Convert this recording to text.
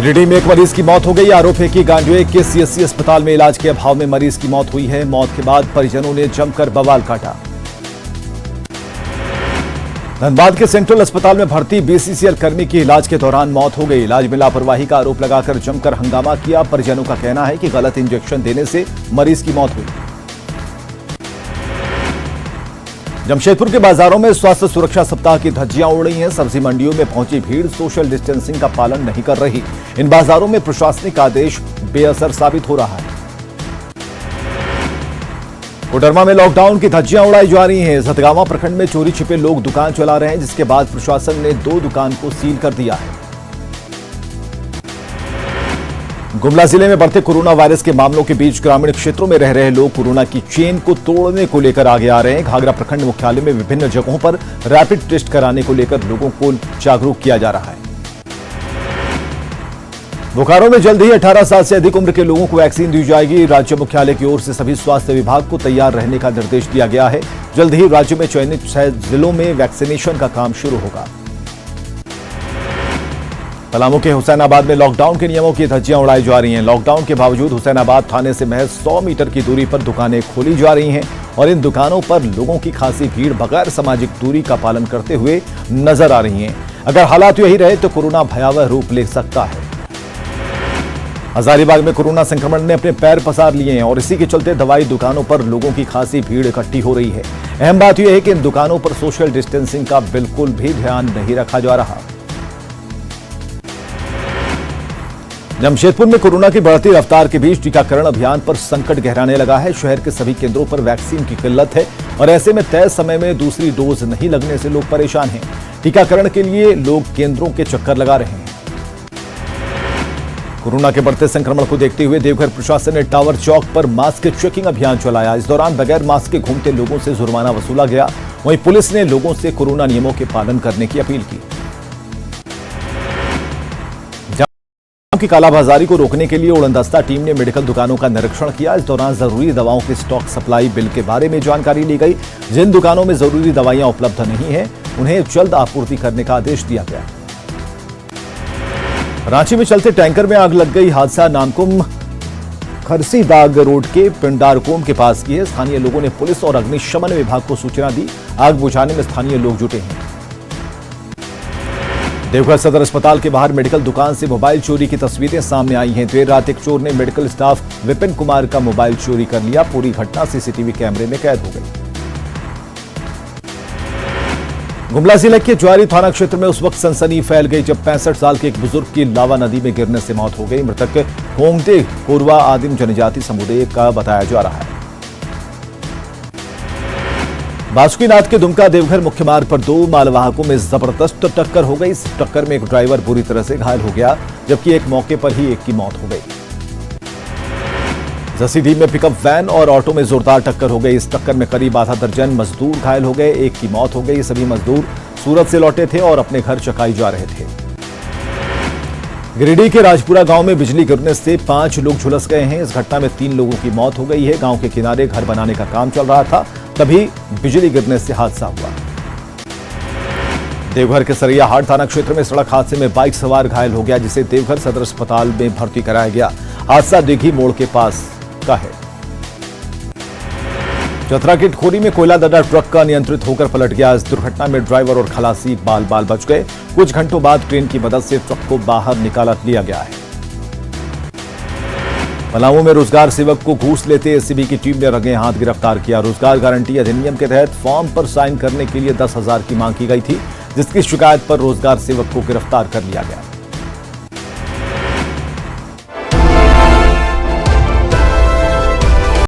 गिरिडीह में एक मरीज की मौत हो गई। आरोप है कि गांडुए के सीएससी अस्पताल में इलाज के अभाव में मरीज की मौत हुई है। मौत के बाद परिजनों ने जमकर बवाल काटा। धनबाद के सेंट्रल अस्पताल में भर्ती बीसीसीएल कर्मी की इलाज के दौरान मौत हो गई। इलाज में लापरवाही का आरोप लगाकर जमकर हंगामा किया। परिजनों का कहना है कि गलत इंजेक्शन देने से मरीज की मौत हुई। जमशेदपुर के बाजारों में स्वास्थ्य सुरक्षा सप्ताह की धज्जियां उड़ रही हैं। सब्जी मंडियों में पहुंची भीड़ सोशल डिस्टेंसिंग का पालन नहीं कर रही। इन बाजारों में प्रशासनिक आदेश बेअसर साबित हो रहा है। कोडरमा में लॉकडाउन की धज्जियां उड़ाई जा रही हैं। सतगावा प्रखंड में चोरी छिपे लोग दुकान चला रहे हैं, जिसके बाद प्रशासन ने 2 दुकान को सील कर दिया है। गुमला जिले में बढ़ते कोरोना वायरस के मामलों के बीच ग्रामीण क्षेत्रों में रह रहे लोग कोरोना की चेन को तोड़ने को लेकर आगे आ रहे हैं। घाघरा प्रखंड मुख्यालय में विभिन्न जगहों पर रैपिड टेस्ट कराने को लेकर लोगों को जागरूक किया जा रहा है। बोकारो में जल्द ही 18 साल से अधिक उम्र के लोगों को वैक्सीन दी जाएगी। राज्य मुख्यालय की ओर से सभी स्वास्थ्य विभाग को तैयार रहने का निर्देश दिया गया है। जल्द ही राज्य में चयनित 6 जिलों में वैक्सीनेशन का काम शुरू होगा। पलामू के हुसैनाबाद में लॉकडाउन के नियमों की धज्जियां उड़ाई जा रही हैं। लॉकडाउन के बावजूद हुसैनाबाद थाने से महज 100 मीटर की दूरी पर दुकानें खोली जा रही हैं और इन दुकानों पर लोगों की खासी भीड़ बगैर सामाजिक दूरी का पालन करते हुए नजर आ रही है। अगर हालात यही रहे तो कोरोना भयावह रूप ले सकता है। हजारीबाग में कोरोना संक्रमण ने अपने पैर पसार लिए हैं और इसी के चलते दवाई दुकानों पर लोगों की खासी भीड़ इकट्ठी हो रही है। अहम बात यह है कि इन दुकानों पर सोशल डिस्टेंसिंग का बिल्कुल भी ध्यान नहीं रखा जा रहा। जमशेदपुर में कोरोना की बढ़ती रफ्तार के बीच टीकाकरण अभियान पर संकट गहराने लगा है। शहर के सभी केंद्रों पर वैक्सीन की किल्लत है और ऐसे में तय समय में दूसरी डोज नहीं लगने से लोग परेशान हैं। टीकाकरण के लिए लोग केंद्रों के चक्कर लगा रहे हैं। कोरोना के बढ़ते संक्रमण को देखते हुए देवघर प्रशासन ने टावर चौक पर मास्क चेकिंग अभियान चलाया। इस दौरान बगैर मास्क के घूमते लोगों से जुर्माना वसूला गया। वहीं पुलिस ने लोगों से कोरोना नियमों के पालन करने की अपील की। की कालाबाजारी को रोकने के लिए उड़नदस्ता टीम ने मेडिकल दुकानों का निरीक्षण किया। इस दौरान जरूरी दवाओं के स्टॉक सप्लाई बिल के बारे में जानकारी ली गई। जिन दुकानों में जरूरी दवाइयां उपलब्ध नहीं है उन्हें जल्द आपूर्ति करने का आदेश दिया गया। रांची में चलते टैंकर में आग लग गई। हादसा नामकुम खरसीदाग रोड के पिंडारकोम के पास की है। स्थानीय लोगों ने पुलिस और अग्निशमन विभाग को सूचना दी। आग बुझाने में स्थानीय लोग जुटे हैं। देवघर सदर अस्पताल के बाहर मेडिकल दुकान से मोबाइल चोरी की तस्वीरें सामने आई हैं। देर रात एक चोर ने मेडिकल स्टाफ विपिन कुमार का मोबाइल चोरी कर लिया। पूरी घटना सीसीटीवी कैमरे में कैद हो गई। गुमला जिले के ज्वारी थाना क्षेत्र में उस वक्त सनसनी फैल गई जब 65 साल के एक बुजुर्ग की लावा नदी में गिरने से मौत हो गई। मृतक होंगते कोरवा आदिम जनजाति समुदाय का बताया जा रहा है। बासुकीनाथ के दुमका देवघर मुख्य मार्ग पर 2 मालवाहकों में जबरदस्त टक्कर हो गई। इस टक्कर में एक ड्राइवर बुरी तरह से घायल हो गया, जबकि एक मौके पर ही एक की मौत हो गई। जसीडीह में पिकअप वैन और ऑटो में जोरदार टक्कर हो गई। इस टक्कर में करीब आधा दर्जन मजदूर घायल हो गए। एक की मौत हो गई। सभी मजदूर सूरत से लौटे थे और अपने घर चकाई जा रहे थे। गिरिडीह के राजपुरा गांव में बिजली गिरने से 5 लोग झुलस गए हैं। इस घटना में 3 लोगों की मौत हो गई है। गांव के किनारे घर बनाने का काम चल रहा था, तभी बिजली गिरने से हादसा हुआ। देवघर के सरैया हाट थाना क्षेत्र में सड़क हादसे में बाइक सवार घायल हो गया, जिसे देवघर सदर अस्पताल में भर्ती कराया गया। हादसा दिघी मोड़ के पास का है। चतरा की खोरी में कोयला लदा ट्रक का अनियंत्रित होकर पलट गया। इस दुर्घटना में ड्राइवर और खलासी बाल बाल बच गए। कुछ घंटों बाद क्रेन की मदद से ट्रक को बाहर निकाल लिया गया है। पलामू में रोजगार सेवक को घूस लेते एसीबी की टीम ने रंगे हाथ गिरफ्तार किया। रोजगार गारंटी अधिनियम के तहत फॉर्म पर साइन करने के लिए 10,000 की मांग की गई थी, जिसकी शिकायत पर रोजगार सेवक को गिरफ्तार कर लिया गया।